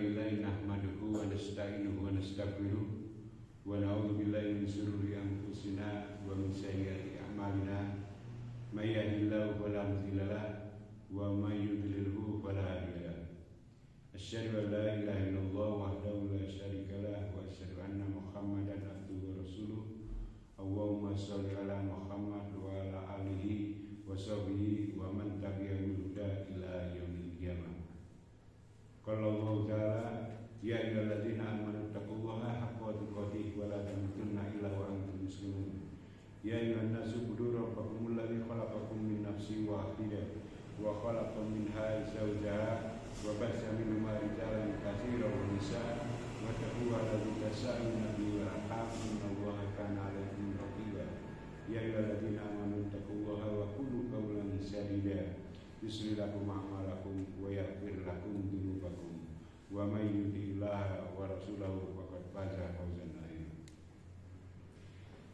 Alhamdulillah nahmaduhu wa nasta'inuhu wa nastaghfiruh wa na'udzu billahi min shururi anfusina wa min sayyiati a'malina may yahdihillahu fala mudilla lahu wa may yudlilhu fala hadiya lahu. Asyhadu an la ilaha illallah wahdahu la syarika lahu wa asyhadu anna Muhammadan abduhu wa rasuluh. Allahumma shalli ala Muhammad wa ala alihi wa sahbihi wa man tabi'ahum huda ila yaumil qiyamah. Qala Allah ta'ala ya ayyuhalladzina amanu taqullaha haqqa tuqatih wa la tamutunna illa wa antum muslimun. Ya ayyuhan nasu ubudu rabbakum alladzi khalaqakum min nafsin wahidah wa khalaqa minha zawjaha wa bassa minhuma rijalan katsiran wa nisaa wa taqulladzi tasaaluna bihi wal arham innallaha kana 'alaykum raqiba. Ya ayyuhalladzina amanu taqullaha wa qulu qawlan sadida yuslih lakum a'malakum wa yaghfir lakum dzunubakum wa may yuti'illaha wa rasulahu faqad faza fawzan 'azima.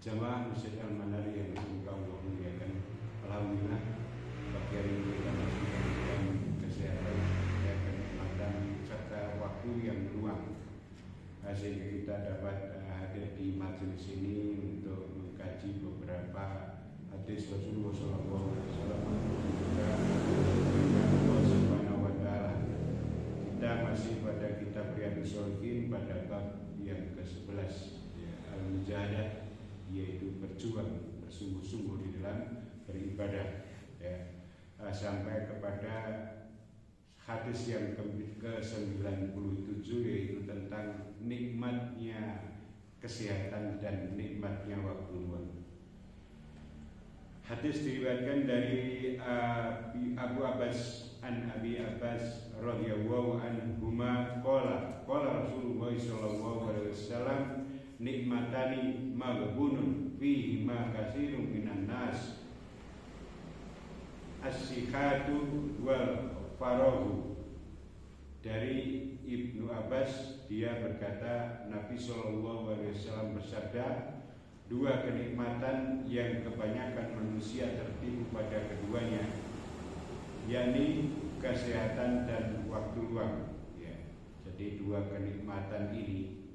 Jamaah masjid Al-Manari yang semoga Allah muliakan, alhamdulillah pagi hari ini kita masih dalam kesehatan dan kenikmatan serta waktu yang luang sehingga kita dapat hadir di majelis ini untuk mengkaji beberapa hadis Rasulullah SAW Kita masih pada kitab Riyadhus Shalihin pada bab yang ke-11 ya, Al-Mujahadah, yaitu berjuang bersungguh-sungguh di dalam beribadah ya, sampai kepada hadis yang ke-97 yaitu tentang nikmatnya kesehatan dan nikmatnya waktu luang. Hadis diriwayatkan dari Abu Abbas an Abi Abbas radhiyallahu anhuma qala Rasulullah sallallahu alaihi wasallam nikmatani maghbunun fihi ma katsirun minan nas as-sihhatu wal farahu. Dari Ibnu Abbas dia berkata Nabi sallallahu alaihi wasallam bersabda, dua kenikmatan yang kebanyakan manusia tertipu pada keduanya, yakni kesehatan dan waktu luang ya. Jadi dua kenikmatan ini,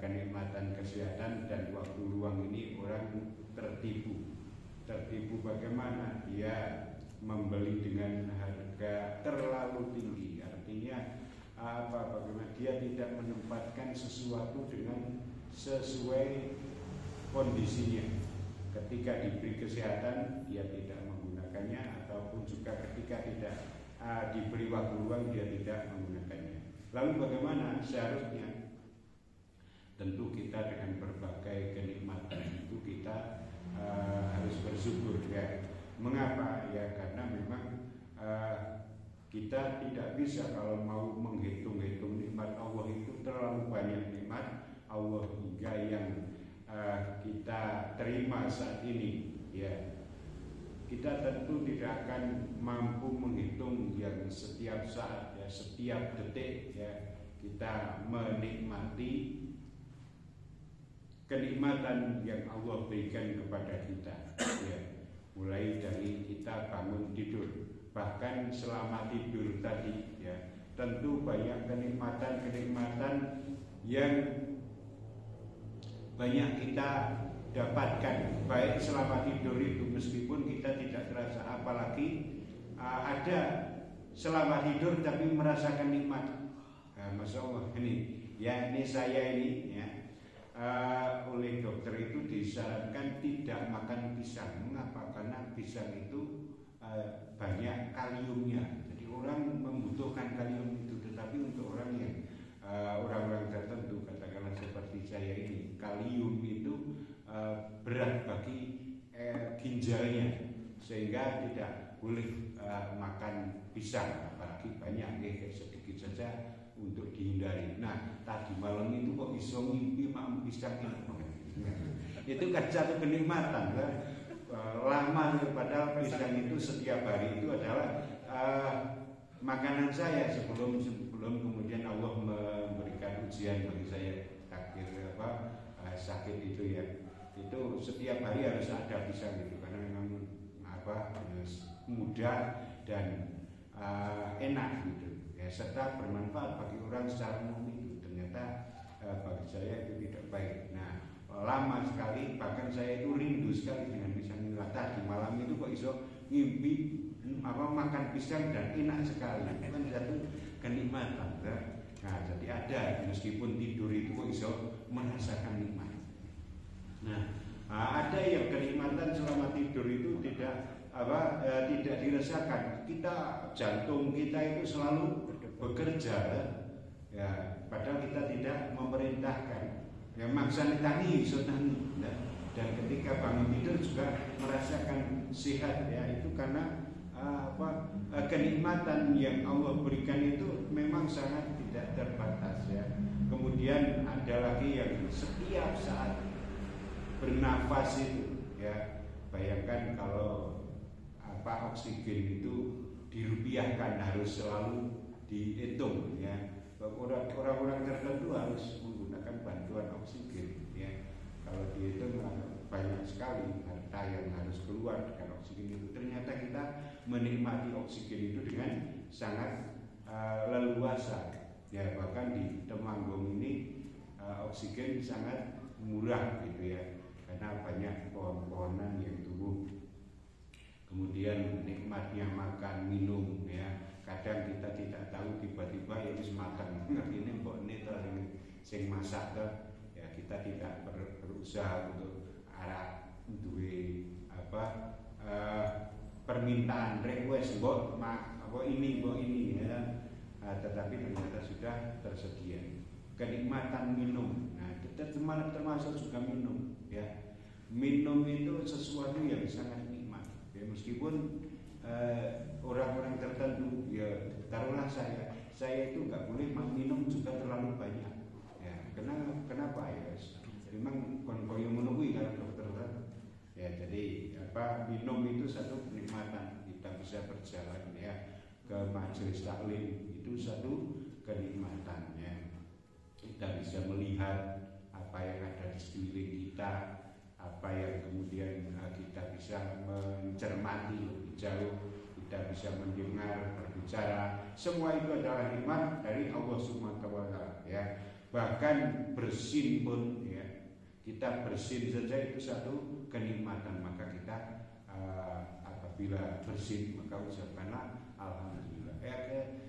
kenikmatan kesehatan dan waktu luang ini orang tertipu. Tertipu bagaimana? Dia membeli dengan harga terlalu tinggi. Artinya bagaimana dia tidak menempatkan sesuatu dengan sesuai kondisinya. Ketika diberi kesehatan dia tidak menggunakannya, ataupun juga ketika tidak diberi waktu luang dia tidak menggunakannya. Lalu bagaimana seharusnya? Tentu kita dengan berbagai kenikmatan itu kita harus bersyukur ya. Mengapa? Ya karena memang kita tidak bisa kalau mau menghitung-hitung nikmat Allah itu terlalu banyak nikmat Allah hingga yang kita terima saat ini ya. Kita tentu tidak akan mampu menghitung yang setiap saat ya, setiap detik ya kita menikmati kenikmatan yang Allah berikan kepada kita ya. Mulai dari kita bangun tidur, bahkan selama tidur tadi ya, tentu banyak kenikmatan-kenikmatan yang banyak kita dapatkan baik selama tidur itu, meskipun kita tidak terasa, apalagi ada selama tidur tapi merasakan nikmat. Masya Allah ini ya, ini saya ini ya, oleh dokter itu disarankan tidak makan pisang. Mengapa? Karena pisang itu banyak kaliumnya. Jadi orang membutuhkan kalium itu, tetapi untuk orang yang orang-orang tertentu, katakanlah seperti saya ini, kalium itu berat bagi ginjalnya, sehingga tidak boleh makan pisang, apalagi banyak sedikit saja untuk dihindari. Nah, tadi malam itu kok iso ngimpi makan pisang itu kan satu kenikmatan kan? Lama, padahal pisang itu setiap hari itu adalah makanan saya sebelum kemudian Allah memberikan ujian bagi saya, takdir sakit itu ya. Itu setiap hari harus ada pisang itu, karena memang mudah dan enak gitu ya, serta bermanfaat bagi orang secara secara umum itu ternyata bagi saya itu tidak baik. Nah, lama sekali, bahkan saya itu rindu sekali dengan pisang nila tadi. Malam itu kok iso ngimpi makan pisang dan enak sekali. Itu kan satu kenikmatan. Nah, jadi ada meskipun tidur itu kok iso merasakan nikmat. Nah, ada yang kenikmatan selama tidur itu tidak dirasakan. Kita jantung kita itu selalu bekerja, ya, padahal kita tidak memerintahkan. Ya, maksa tani, dan ketika bangun tidur juga merasakan sehat, ya, itu karena kenikmatan yang Allah berikan itu memang sangat tidak terbatas, ya. Kemudian ada lagi yang setiap saat bernafas itu, ya, bayangkan kalau oksigen itu dirupiahkan, harus selalu dihitung, ya. Orang-orang tertentu harus menggunakan bantuan oksigen, ya. Kalau dihitung banyak sekali harta yang harus keluar dengan oksigen itu. Ternyata kita menikmati oksigen itu dengan sangat leluasa, ya. Bahkan di Temanggung ini oksigen sangat murah gitu, ya, karena banyak pohon-pohonan yang tumbuh. Kemudian nikmatnya makan minum, ya. Kadang kita tidak tahu, tiba-tiba ya wis makan. Ini mbok nito sing masak tuh, ya, kita tidak berusaha untuk duwe permintaan request mbok ini, ya. Tetapi ternyata sudah tersedia kenikmatan minum. Nah, kita termasuk juga minum, ya. Minum itu sesuatu yang sangat nikmat, ya, meskipun orang-orang tertentu, ya, taruhlah saya itu nggak boleh minum juga terlalu banyak, ya. Kenapa, ya? Memang koyo menunggu kalau dokter, ya. Jadi minum itu satu kenikmatan. Kita bisa berjalan, ya, ke majelis taklim itu satu kenikmatan, ya. Kita bisa melihat apa yang ada di sekeliling kita, apa yang kemudian kita bisa mencermati lebih jauh, kita bisa mendengar, berbicara. Semua itu adalah nikmat dari Allah Subhanahu wa taala, ya. Bahkan bersin pun, ya, kita bersin saja itu satu kenikmatan. Maka kita apabila bersin maka ucapkanlah alhamdulillah.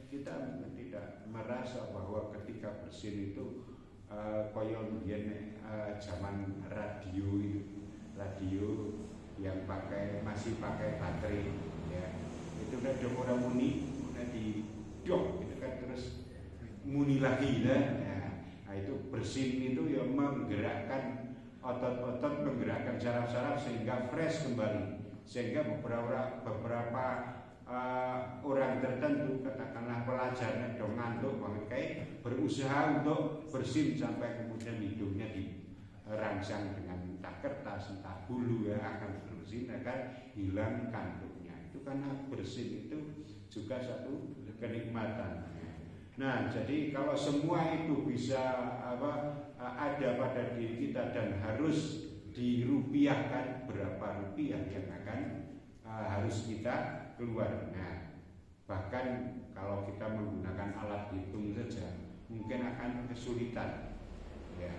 Kita tidak merasa bahwa ketika bersin itu koyon zaman radio yang masih pakai baterai, ya, itu udah orang muni, udah di dok gitu kan, terus muni lagi, ya. Nah, itu bersin itu yang menggerakkan otot-otot, menggerakkan saraf-saraf sehingga fresh kembali, sehingga beberapa orang tertentu, katakanlah pelajar dong ngantuk banget, kayak berusaha untuk bersin sampai kemudian hidungnya dirangsang dengan entah kertas, entah bulu, ya, akan bersin akan hilang kantuknya. Itu karena bersin itu juga satu kenikmatan. Nah, jadi kalau semua itu bisa ada pada diri kita dan harus dirupiahkan, berapa rupiah yang akan harus kita keluar. Nah, bahkan kalau kita menggunakan alat hitung saja mungkin akan kesulitan, ya.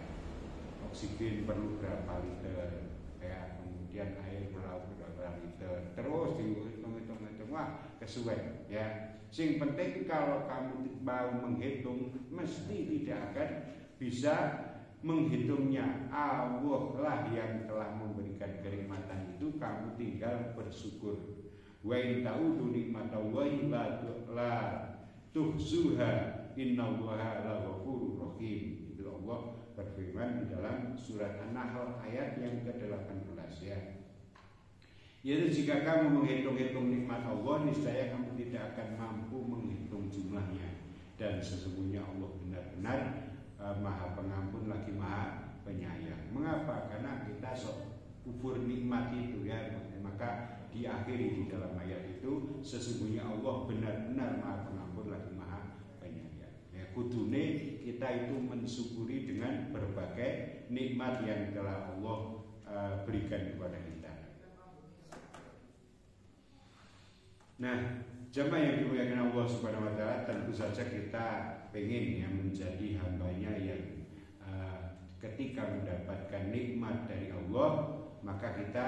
Oksigen perlu berapa liter, ya, kemudian air perlu berapa liter, terus dihitung-hitung, wah, kesuwen, ya. Sing penting kalau kamu mau menghitung, mesti tidak akan bisa menghitungnya. Allah lah yang telah memberikan kenikmatan itu, kamu tinggal bersyukur. Wa in ta'udu nikmatallahi la tuhsuha innallaha laghafurur rahim. Itu Allah berfirman di dalam surat An-Nahl ayat yang ke-18, ya. Yaitu jika kamu menghitung-hitung nikmat Allah, niscaya kamu tidak akan mampu menghitung jumlahnya. Dan sesungguhnya Allah benar-benar Maha Pengampun lagi Maha Penyayang. Mengapa? Karena kita kufur nikmat itu, ya. Maka diakhiri di dalam ayat itu, sesungguhnya Allah benar-benar Maha Pengampun lagi Maha Penyayang. Ya, kudune kita itu mensyukuri dengan berbagai nikmat yang telah Allah berikan kepada kita. Nah, jamaah yang dimuliakan Allah Subhanahu wa taala, tentu saja kita pengen ya menjadi hambanya yang ketika mendapatkan nikmat dari Allah maka kita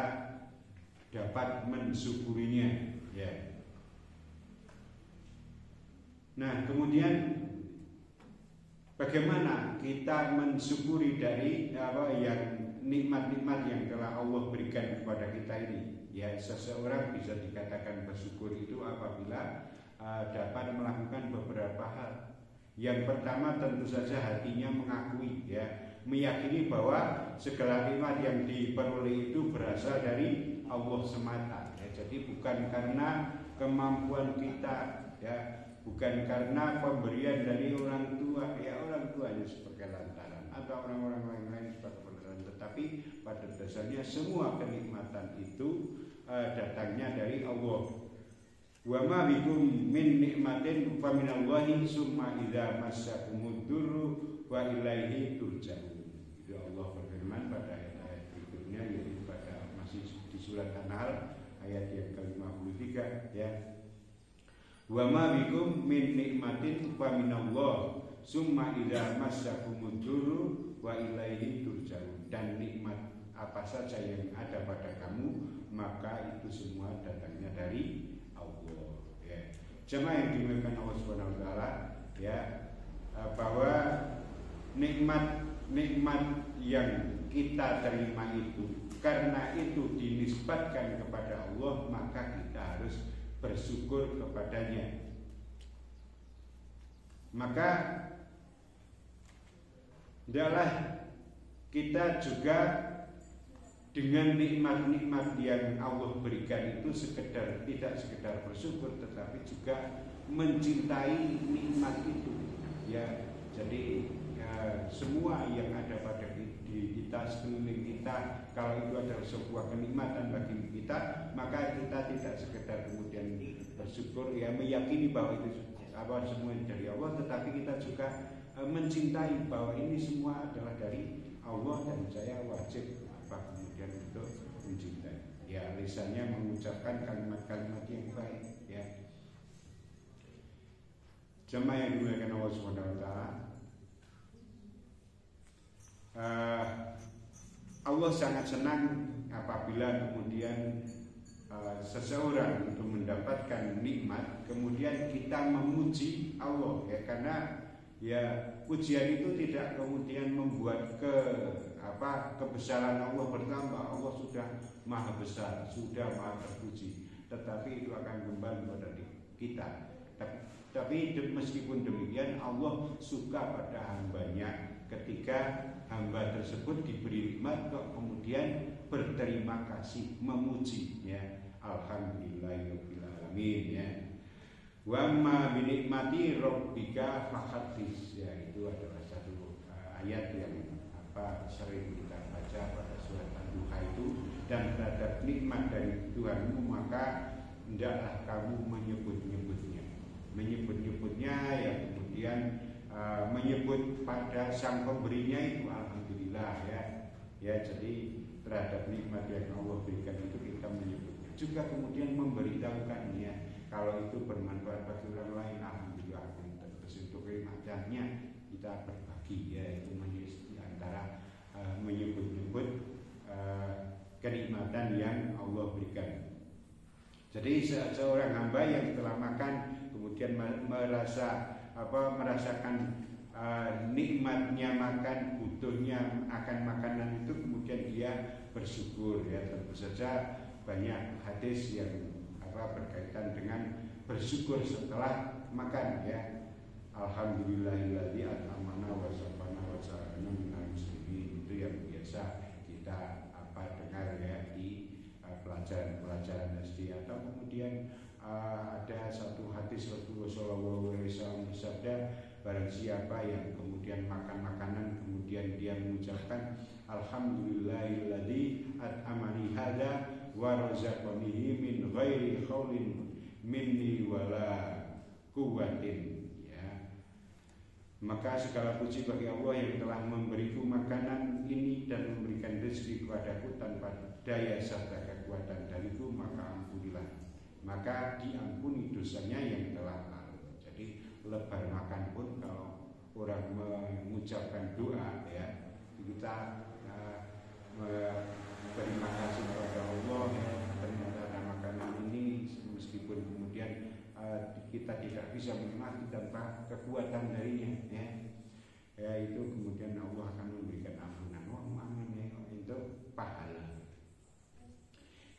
dapat mensyukurinya ya. Nah kemudian bagaimana kita mensyukuri dari yang nikmat-nikmat yang telah Allah berikan kepada kita ini ya. Seseorang bisa dikatakan bersyukur itu apabila dapat melakukan beberapa hal. Yang pertama tentu saja hatinya mengakui ya, meyakini bahwa segala nikmat yang diperoleh itu berasal dari Allah semata ya. Jadi bukan karena kemampuan kita ya, bukan karena pemberian dari orang tua ya, orang tuanya sebagai lantaran atau orang-orang lain sebagai lantaran, tetapi pada dasarnya semua kenikmatan itu datangnya dari Allah. Wa ma bikum min nikmatin fa minallahi summa idza massakumud durru wa ilaihi turja'un. Itu Allah berfirman pada ayat-ayat berikutnya, yaitu pada masih di surat An-Nahl ayat yang ke-53 ya. Wa ma bikum min nikmatin fa minallah summa idza massakumud durru wa ilaihi turja'un. Dan nikmat apa saja yang ada pada kamu maka itu semua datangnya dari Allah ya. Jemaah yang dimuliakan Allah Subhanahu wa taala ya, bahwa nikmat yang kita terima itu karena itu dinisbatkan kepada Allah maka kita harus bersyukur kepadanya. Maka adalah kita juga dengan nikmat-nikmat yang Allah berikan itu tidak sekedar bersyukur, tetapi juga mencintai nikmat itu ya. Jadi semua yang ada pada kita, sekeliling kita, kalau itu adalah sebuah kenikmatan bagi kita, maka kita tidak sekedar kemudian bersyukur ya, meyakini bahwa itu semua dari Allah, tetapi kita juga mencintai bahwa ini semua adalah dari Allah dan saya wajib kemudian untuk mencintai ya, lisannya mengucapkan kalimat-kalimat yang baik ya. Jemaah yang dimuliakan Allah Subhanahu wa taala, Allah sangat senang apabila kemudian seseorang untuk mendapatkan nikmat kemudian kita memuji Allah ya, karena ya pujian itu tidak kemudian membuat kebesaran Allah bertambah. Allah sudah maha besar, sudah maha terpuji, tetapi itu akan kembali pada kita. Tapi meskipun demikian Allah suka pada hambanya ketika hamba tersebut diberi nikmat kok kemudian berterima kasih, memuji ya, alhamdulillahirabbil alamin ya. Wa ma bi nikmati rabbika fahaddits ya, itu adalah satu ayat yang sering kita baca pada surat An-Duha itu. Dan terhadap nikmat dari Tuhanmu maka hendaklah kamu menyebut-nyebutnya yang kemudian menyebut pada sang pemberinya itu alhamdulillah ya. Jadi terhadap nikmat yang Allah berikan itu kita menyebutnya, juga kemudian memberitahukannya kalau itu bermanfaat bagi orang lain, alhamdulillah. Terus untuk kenikmatannya kita berbagi ya, itu antara menyebut-nyebut kenikmatan yang Allah berikan. Jadi seorang hamba yang telah makan kemudian merasakan nikmatnya makan, butuhnya akan makanan itu, kemudian dia bersyukur ya. Tentu saja banyak hadis yang berkaitan dengan bersyukur setelah makan ya. Alhamdulillahilladzi at'amana wa saqana wa ja'alna minal muslimin, itu yang biasa kita dengar ya di pelajaran SD. Atau kemudian ada satu hadis Rasulullah SAW bersabda, barang siapa yang kemudian makan makanan kemudian dia mengucapkan alhamdulillahilladzi at'amani hadza wa razaqanihi min ghairi haulin minni wala quwwatin ya, maka segala puji bagi Allah yang telah memberiku makanan ini dan memberikan rezeki kepadaku tanpa daya serta kekuatan dariku, maka ampunilah, maka diampuni dosanya yang telah lalu. Jadi lebar makan pun kalau orang mengucapkan doa ya, kita berterima kasih kepada Allah ya, ternyata ada makanan ini meskipun kemudian kita tidak bisa menikmati tanpa kekuatan darinya ya. Ya itu kemudian Allah akan memberikan ampunan. Ya, itu pahala.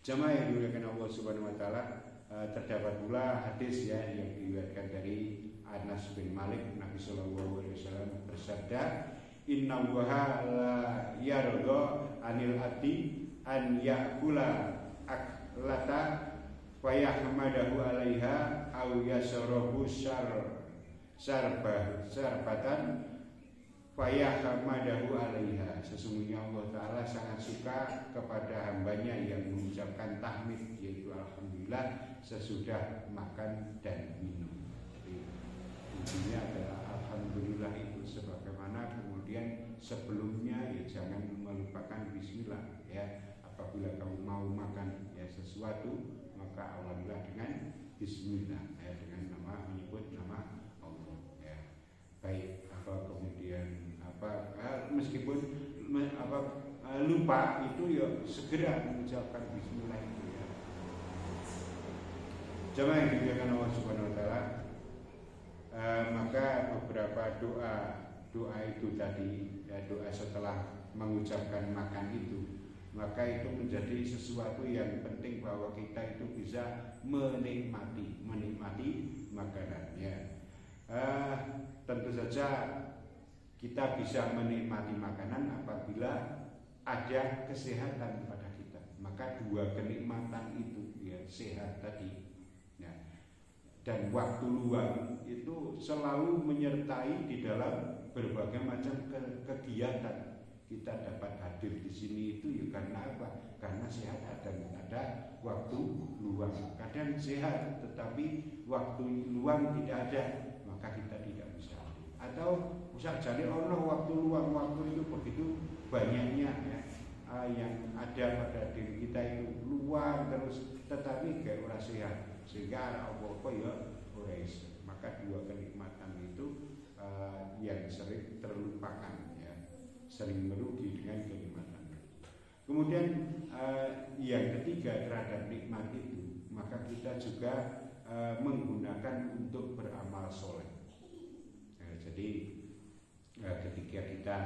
Jamaah yang dimuliakan Allah Subhanahu wa taala, terdapat pula hadis ya yang diriwayatkan dari Anas bin Malik, Nabi sallallahu alaihi wasallam bersabda, "Inna Allaha la yarda 'anil abdi an ya'kula aklata wa yahmadahu 'alaiha aw yashrabu syarbatan fayahmadahu 'alaiha." Sesungguhnya Allah Ta'ala sangat suka kepada hambanya yang mengucapkan tahmid, yaitu alhamdulillah sesudah makan dan minum. Jadi intinya adalah alhamdulillah itu sebagaimana kemudian sebelumnya ya jangan melupakan bismillah ya. Apabila kamu mau makan ya sesuatu maka awalilah dengan bismillah ya, dengan menyebut nama Allah ya. Baik kemudian meskipun lupa itu ya segera mengucapkan bismillah itu ya. Jamaah yang dimuliakan Allah Subhanahu wa taala, maka beberapa doa itu tadi ya, doa setelah mengucapkan makan itu, maka itu menjadi sesuatu yang penting bahwa kita itu bisa menikmati makanan ya. Tentu saja kita bisa menikmati makanan apabila ada kesehatan pada kita. Maka dua kenikmatan itu ya, sehat tadi ya, dan waktu luang itu selalu menyertai di dalam berbagai macam kegiatan. Kita dapat hadir di sini itu ya karena apa? Karena sehat dan ada waktu luang. Kadang sehat tetapi waktu luang tidak ada, maka kita tidak bisa. Atau bisa jadi waktu luang, waktu itu begitu banyaknya ya, yang ada pada diri kita itu luang terus, tetapi gak ora sehat sehingga apa-apa ya ora iso. Maka dua kenikmatan itu yang sering terlupakan ya, sering merugi dengan kenikmatan. Kemudian yang ketiga terhadap nikmat itu, maka kita juga menggunakan untuk beramal soleh. Jadi ketika kita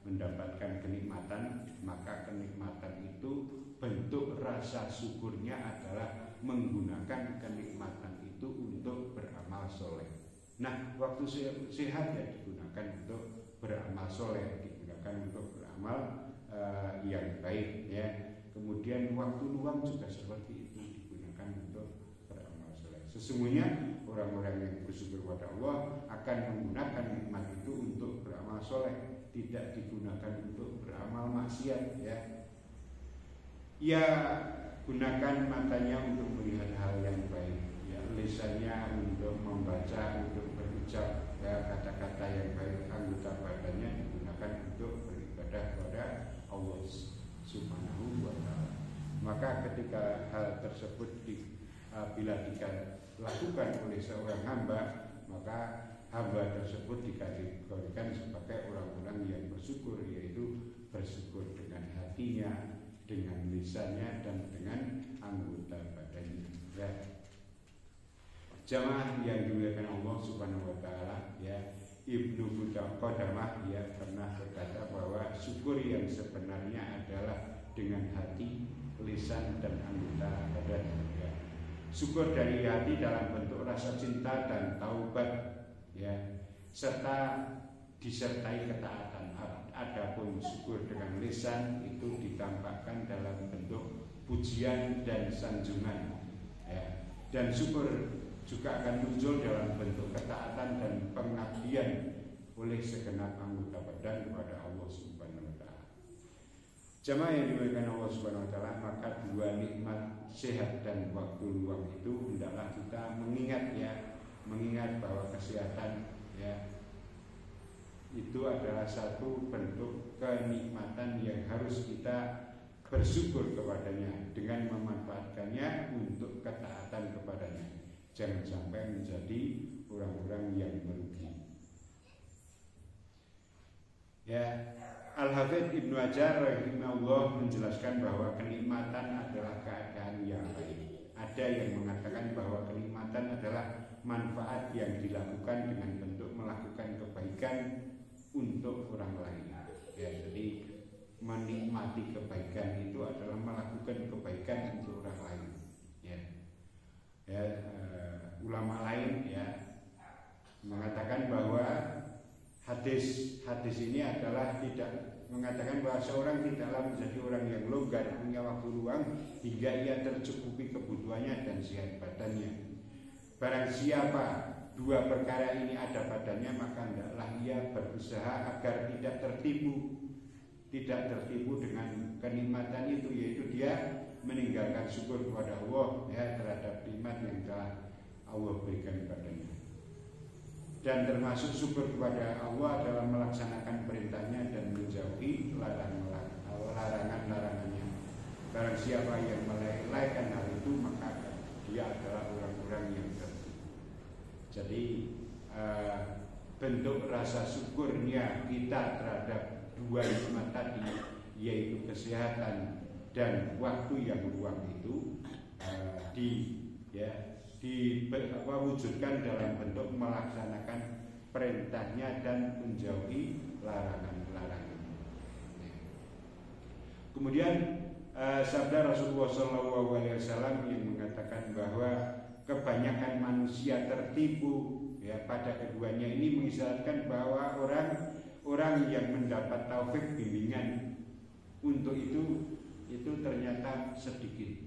mendapatkan kenikmatan, maka kenikmatan itu bentuk rasa syukurnya adalah menggunakan kenikmatan itu untuk beramal soleh. Nah, waktu sehat ya digunakan untuk beramal soleh, digunakan untuk beramal yang baik ya. Kemudian waktu luang juga seperti itu, digunakan untuk beramal soleh. Sesungguhnya orang-orang yang bersyukur kepada Allah akan menggunakan nikmat itu untuk beramal soleh, tidak digunakan untuk beramal maksiat ya. Ya gunakan matanya untuk melihat hal yang baik ya, lisannya untuk membaca, untuk berucap ya, kata-kata yang baik, anggota badannya digunakan untuk beribadah kepada Allah Subhanahu wa ta'ala. Maka ketika hal tersebut bila dilakukan oleh seorang hamba, maka hamba tersebut dikategorikan sebagai orang-orang yang bersyukur, yaitu bersyukur dengan hatinya, dengan lisannya, dan dengan anggota badannya ya. Jamaah yang dimuliakan Allah Subhanahu wa ta'ala ya, Ibnu Qudamah ya pernah berkata bahwa syukur yang sebenarnya adalah dengan hati, lisan, dan anggota badan ya. Syukur dari hati dalam bentuk rasa cinta dan taubat ya, serta disertai ketaatan. Adapun syukur dengan lisan itu ditampakkan dalam bentuk pujian dan sanjungan ya. Dan syukur juga akan muncul dalam bentuk ketaatan dan pengabdian oleh segenap anggota badan kepada Allah Subhanahu wa ta'ala. Jamaah yang dimuliakan Allah Subhanahu wa ta'ala, maka dua nikmat sehat dan waktu luang itu hendaklah kita mengingat ya, mengingat bahwa kesehatan ya itu adalah satu bentuk kenikmatan yang harus kita bersyukur kepadanya dengan memanfaatkannya untuk ketaatan kepadanya. Jangan sampai menjadi orang-orang yang merugi. Ya, Al-Hafidz Ibnu Hajar rahimahullah menjelaskan bahwa kenikmatan adalah keadaan yang baik. Ada yang mengatakan bahwa kenikmatan adalah manfaat yang dilakukan dengan bentuk melakukan kebaikan untuk orang lain. Ya, jadi menikmati kebaikan itu adalah melakukan kebaikan untuk orang lain. Ulama lain mengatakan bahwa hadis ini adalah tidak mengatakan bahwa seorang tidaklah menjadi orang yang longgar, punya waktu luang hingga ia tercukupi kebutuhannya dan sehat badannya. Barang siapa dua perkara ini ada padanya, maka hendaklah ia berusaha agar tidak tertipu dengan kenikmatan itu, yaitu dia meninggalkan syukur kepada Allah terhadap nikmat yang telah Allah berikan kepadanya. Dan termasuk syukur kepada Allah adalah melaksanakan perintahnya dan menjauhi larangan-larangannya. Barang siapa yang melalaikan hal itu, maka dia adalah orang-orang yang tertipu. Jadi bentuk rasa syukurnya kita terhadap dua nikmat tadi, yaitu kesehatan dan waktu yang luang itu diwujudkan dalam bentuk melaksanakan perintahnya dan menjauhi larangan-larangannya. Kemudian sabda Rasulullah SAW yang mengatakan bahwa kebanyakan manusia tertipu pada keduanya ini mengisyaratkan bahwa orang yang mendapat taufik bimbingan untuk itu ternyata sedikit.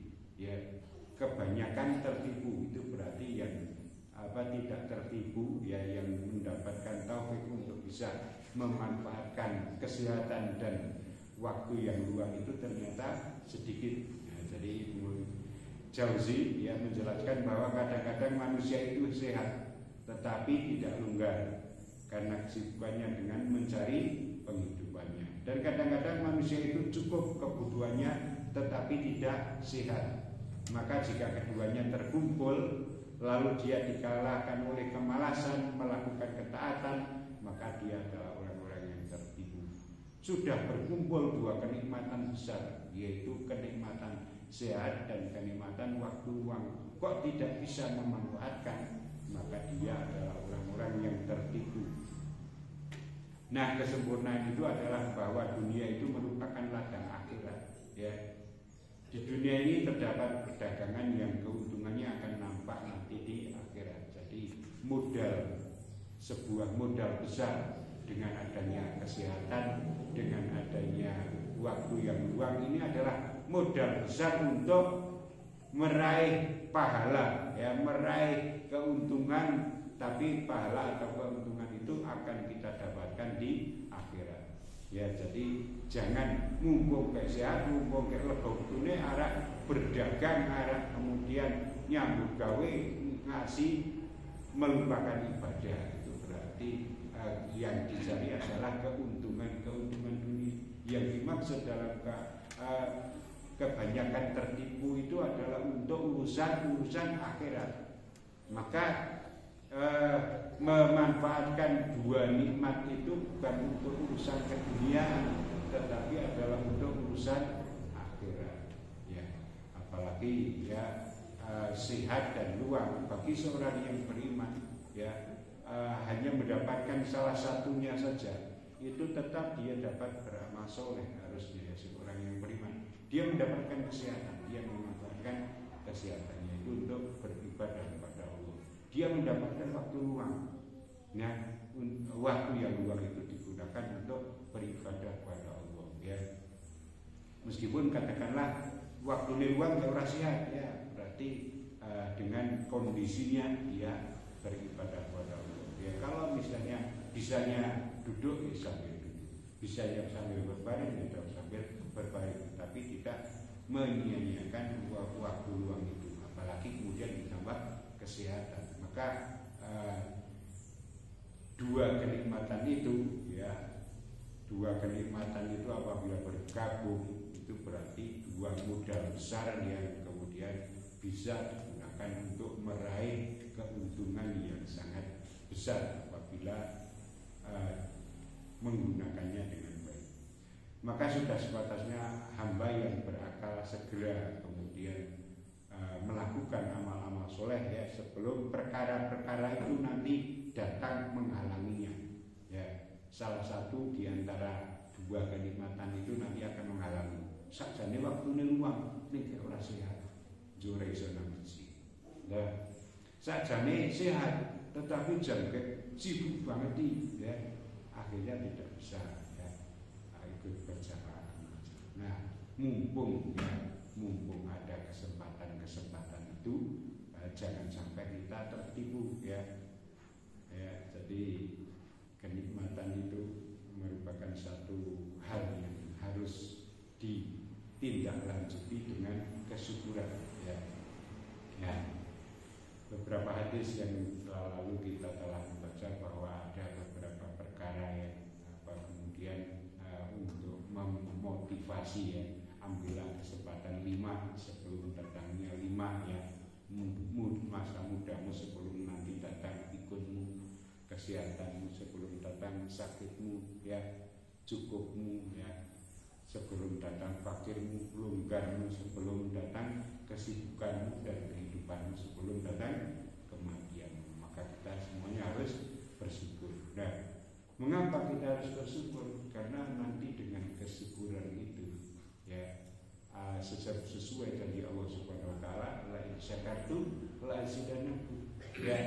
Kebanyakan tertipu itu berarti yang tidak tertipu yang mendapatkan taufik untuk bisa memanfaatkan kesehatan dan waktu yang luang itu ternyata sedikit. Jadi Jauzi menjelaskan bahwa kadang-kadang manusia itu sehat tetapi tidak longgar karena kesibukannya dengan mencari penghidupannya. Dan kadang-kadang manusia itu cukup kebutuhannya tetapi tidak sehat. Maka jika keduanya terkumpul lalu dia dikalahkan oleh kemalasan melakukan ketaatan, maka dia adalah orang-orang yang tertipu. Sudah berkumpul dua kenikmatan besar, yaitu kenikmatan sehat dan kenikmatan waktu luang, kok tidak bisa memanfaatkan, maka dia adalah orang-orang yang tertipu. Nah, kesempurnaan itu adalah bahwa dunia itu merupakan ladang akhirat. Di dunia ini terdapat perdagangan yang keuntungannya akan nampak nanti di akhirat. Jadi sebuah modal besar dengan adanya kesehatan, dengan adanya waktu yang luang, ini adalah modal besar untuk meraih pahala, meraih keuntungan. Tapi pahala atau keuntungan itu akan kita dapatkan di akhirat. Jadi jangan mumpung kayak sehat, mumpung kayak lego betune arek berdagang, arek kemudian nyambut gawe ngasih melupakan ibadah. Itu berarti yang dicari adalah keuntungan dunia. Yang dimaksud dalam kebanyakan tertipu itu adalah untuk urusan akhirat. Maka memanfaatkan dua nikmat itu bukan untuk urusan keduniaan, tetapi adalah untuk urusan akhirat. Apalagi sehat dan luang bagi seorang yang beriman, hanya mendapatkan salah satunya saja, itu tetap dia dapat beramal soleh. Harusnya seorang yang beriman, dia mendapatkan kesehatan, dia memanfaatkan kesehatannya itu untuk beribadah kepada Allah. Dia mendapatkan waktu luang. Waktu yang luang itu digunakan untuk beribadah kepada Allah. Meskipun katakanlah waktu luang gak orang sehat, berarti dengan kondisinya dia beribadah kepada Allah. Kalau misalnya bisanya duduk, sambil duduk, bisanya sambil berbaring, sambil berbaring, tapi tidak menyia-nyiakan waktu luang itu, apalagi kemudian ditambah kesehatan. Maka dua kenikmatan itu apabila bergabung itu berarti dua modal besar yang kemudian bisa digunakan untuk meraih keuntungan yang sangat besar apabila menggunakannya dengan baik. Maka sudah sebatasnya hamba yang berakal segera kemudian melakukan amal-amal soleh ya, sebelum perkara-perkara itu nanti datang menghalanginya ya. Salah satu di antara dua kenikmatan itu nanti akan menghalangi. Sakjane waktune luang ning ora sehat, jure iso nang masjid. Nah, sakjane sehat tetapi jam sibuk banget ya, akhirnya tidak bisa ya ikut berjamaah. Nah, mumpung ada kesempatan itu, jangan sampai kita tertipu ya. Jadi kenikmatan itu merupakan satu hal yang harus ditindaklanjuti dengan kesyukuran ya. Beberapa hadis yang lalu kita telah membaca bahwa ada beberapa perkara yang kemudian untuk memotivasi ya, ambillah kesempatan 5 sebelum datangnya 5 ya, masa mudamu sebelum nanti datang pikunmu, kesehatanmu sebelum datang sakitmu ya, cukupmu ya sebelum datang fakirmu, longgarmu sebelum datang kesibukanmu, dan kehidupanmu sebelum datang kematianmu. Maka kita semuanya harus bersyukur. Nah, mengapa kita harus bersyukur? Karena nanti dengan kesyukuran itu ya, sesuai janji Allah Subhanahu wa taala, la in syakartum la azidannakum. Ya,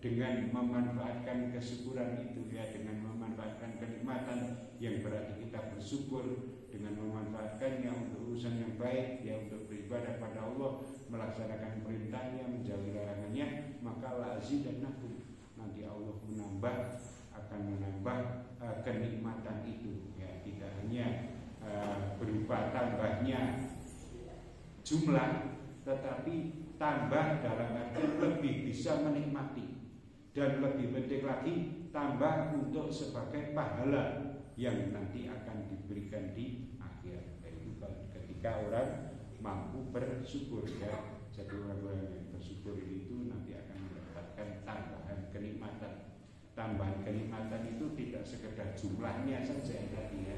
dengan memanfaatkan kesyukuran itu ya, dengan memanfaatkan kenikmatan yang berarti kita bersyukur, dengan memanfaatkannya untuk urusan yang baik ya, untuk beribadah pada Allah, melaksanakan perintahnya, menjauhi larangannya, maka la azidannakum, nanti Allah akan menambah kenikmatan itu ya, tidak hanya berupa tambahnya jumlah, tetapi tambah dalam arti lebih bisa menikmati, dan lebih penting lagi tambah untuk sebagai pahala yang nanti akan diberikan di akhirat, yaitu ketika orang mampu bersyukur ya. Jadi orang-orang yang bersyukur itu nanti akan mendapatkan tambahan kenikmatan. Tambahan kenikmatan itu tidak sekedar jumlahnya saja tadi ya,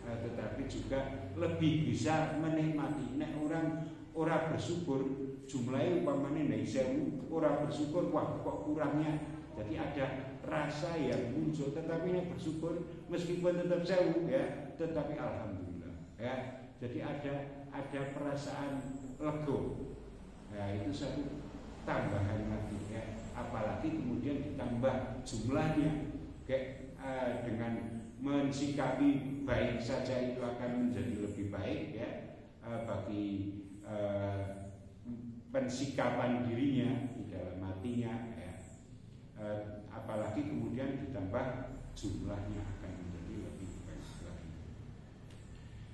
tetapi juga lebih bisa menikmati. Nek orang bersyukur jumlahnya umpamanya 1000, orang bersyukur wah kok kurangnya. Jadi ada rasa yang muncul, tetapi yang bersyukur meskipun tetap 1000 ya, tetapi alhamdulillah ya. Jadi ada perasaan lego. Ya, itu satu tambahan lagi ya. Apalagi kemudian ditambah jumlahnya, kayak dengan mensikapi baik saja itu akan menjadi lebih baik ya, bagi pensikapan dirinya di dalam hatinya ya. Apalagi kemudian ditambah jumlahnya akan menjadi lebih baik lagi.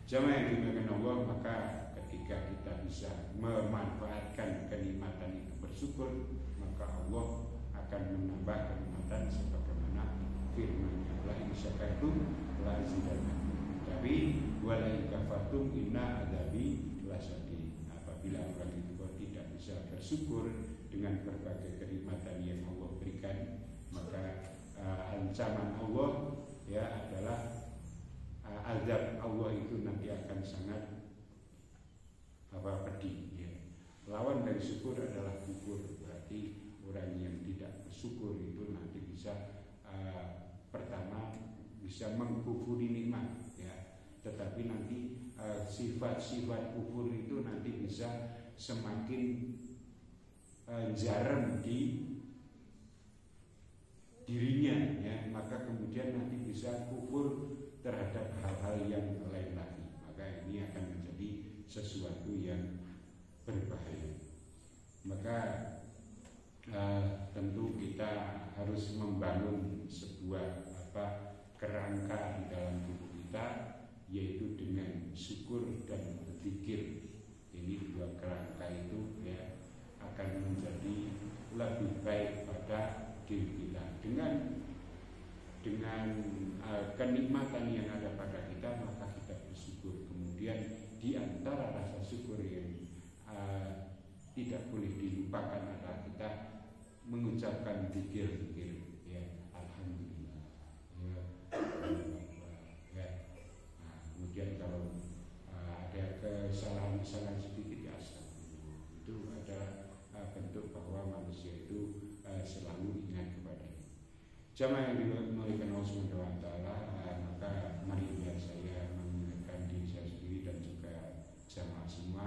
Jamaah yang dimuliakan Allah, maka ketika kita bisa memanfaatkan kenikmatan itu bersyukur, maka Allah akan menambah kenikmatan sebagaimana firman-Nya, la in syakartum la azidannakum, tapi wa la in kafartum inna adzabi lasyadid. Apabila orang itu tidak bisa bersyukur dengan berbagai kenikmatan yang Allah berikan, maka ancaman Allah ya adalah azab Allah itu nanti akan sangat pedih ya. Lawan dari syukur adalah kufur, berarti orang yang tidak bersyukur itu nanti bisa pertama bisa mengkufuri nikmat ya, tetapi nanti sifat-sifat kufur itu nanti bisa semakin jarang di dirinya ya, maka kemudian nanti bisa kufur terhadap hal-hal yang lain lagi. Maka ini akan menjadi sesuatu yang berbahaya. Maka tentu kita harus membangun sebuah kerangka di dalam tubuh kita, yaitu dengan syukur dan berzikir. Ini dua kerangka itu ya akan menjadi lebih baik pada diri kita. Dengan kenikmatan yang ada pada kita, maka kita bersyukur. Kemudian di antara rasa syukur yang tidak boleh dilupakan adalah kita mengucapkan zikir-zikir ya. Jamaah yang dimuliakan Allah Subhanahu wa taala, maka mari saya mengingatkan diri saya sendiri dan juga jamaah semua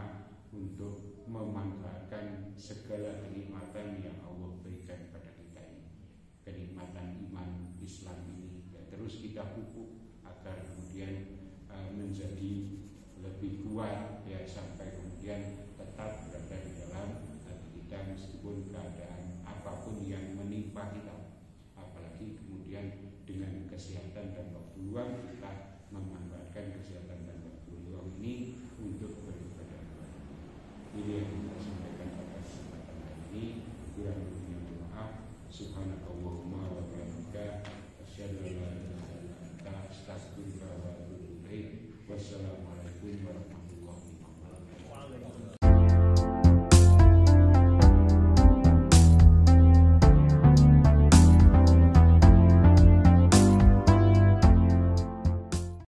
untuk memanfaatkan segala kenikmatan yang Allah berikan pada kita ini. Kenikmatan iman Islam ini ya, terus kita pupuk agar kemudian menjadi lebih kuat ya, sampai kemudian tetap berada di dalam hati kita meskipun keadaan apapun yang menimpa kita. Apalagi kemudian dengan kesehatan dan waktu luang, kita memanfaatkan kesehatan dan waktu luang ini untuk beribadah. Ini yang kita sampaikan pada kesempatan hari ini. Kurang lebihnya mohon maaf. Subhanakallahumma wa bihamdika asyhadu an la ilaha illa anta astaghfiruka wa atubu ilaik. Wassalamualaikum warahmatullahi wabarakatuh.